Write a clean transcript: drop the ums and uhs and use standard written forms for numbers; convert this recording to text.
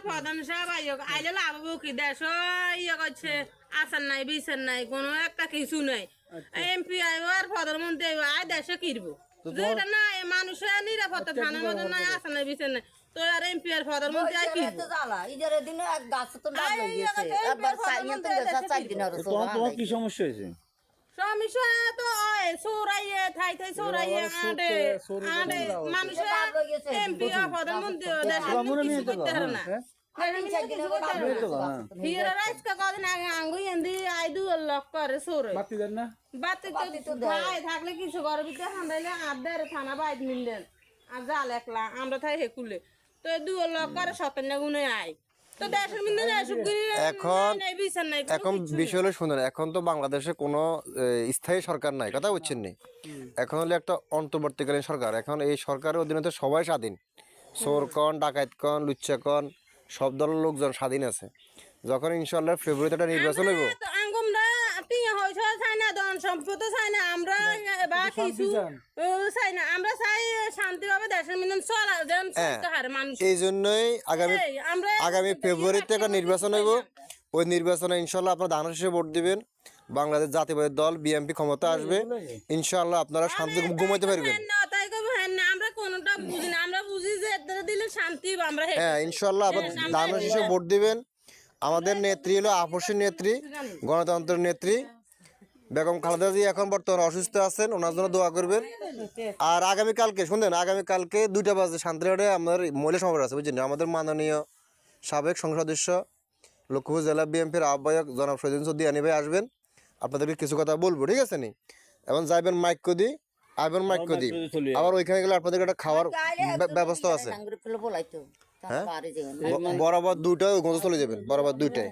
প্রধান সাহেব আইলে লাভ কি দেশ ইয়ে করছে আসার নাই বিচার নাই কোনো একটা কিছু নাই এমপি আইব আর প্রধানমন্ত্রী আইব আয় দেশে কিনবো যেটা না মানুষের নিরাপত্তা থানার মধ্যে নাই আসার নাই বিচার নাই তো আর এমপি আর প্রধানমন্ত্রী আয় কিনবো তোমার কি সমস্যা হয়েছে? সমস্যা তো চোরাইয়ে থাই থাই চোরাইয়ে আডে আডে মানুষের এমপি আর প্রধানমন্ত্রী দেশের কিছু করতে পারে না হিরা রাইস কা কদিন আগে আঙ্গুই এন্দি আই 2 লাখ করে চোরে বাতি দেন না বাতি তো ভাই থাকলে কিছু ঘর ভিতরে হান্দাইলে আদার থানা বাইদ মিললেন আর জাল একলা আমরা থাই হেকুলে তো 2 লাখ করে 57 গুণে আই তো দেশের মধ্যে এখন বিষয় হলো শুনুন, এখন তো বাংলাদেশে কোনো স্থায়ী সরকার নাই, কথা বুঝছেন নি? এখন হলো একটা অন্তর্বর্তীকালীন সরকার। এখন এই সরকারের অধীনে তো সবাই স্বাধীন, চোর কন ডাকাত কন লুচ্চা কন সব দলের লোকজন স্বাধীন আছে। যখন ইনশাল্লাহ ফেব্রুয়ারিতে একটা নির্বাচন হইব সম্পদ চাই না আমরা বা কিছু চাই না, আমরা চাই শান্তিভাবে দেশের মধ্যে চলা যেন চলতে পারে মানুষ। এই জন্যই আগামী ফেব্রুয়ারিতে একটা নির্বাচন হইব। ওই নির্বাচনে ইনশাল্লাহ আপনারা ধানের শীষে ভোট দিবেন। বাংলাদেশ জাতীয়বাদী দল বিএনপি ক্ষমতা আসবে, ইনশাল্লাহ আপনারা শান্তি ঘুমাইতে পারবেন। আমরা কোনটা বুঝি না, আমরা বুঝি যে দিলে শান্তি আমরা হ্যাঁ ইনশাল্লাহ আপনারা ধানের শীষে ভোট দিবেন। আমাদের নেত্রী হলো আপসের নেত্রী, গণতন্ত্রের নেত্রী বেগম খালেদা জিয়া এখন বর্তমানে অসুস্থ আছেন, ওনার জন্য দোয়া করবেন। আর আগামীকালকে শুনলেন, আগামীকালকে 2টা বাজে শান্তিরহাটে আমাদের মহিলা সমাবেশ আছে, বুঝছেন? আমাদের মাননীয় সাবেক সংসদ সদস্য লক্ষ্মীপুর জেলা বিএনপির আহ্বায়ক জনাব শহীদ চৌধুরী ভাই আসবেন, আপনাদেরকে কিছু কথা বলবো, ঠিক আছে নি? এবং যাইবেন মাইক্য দি, আইবেন মাইক্য দি। আবার ওইখানে গেলে আপনাদের একটা খাওয়ার ব্যবস্থা আছে। হ্যাঁ বরাবর 2টা গঞ্জ চলে যাবেন, বরাবর 2টায়।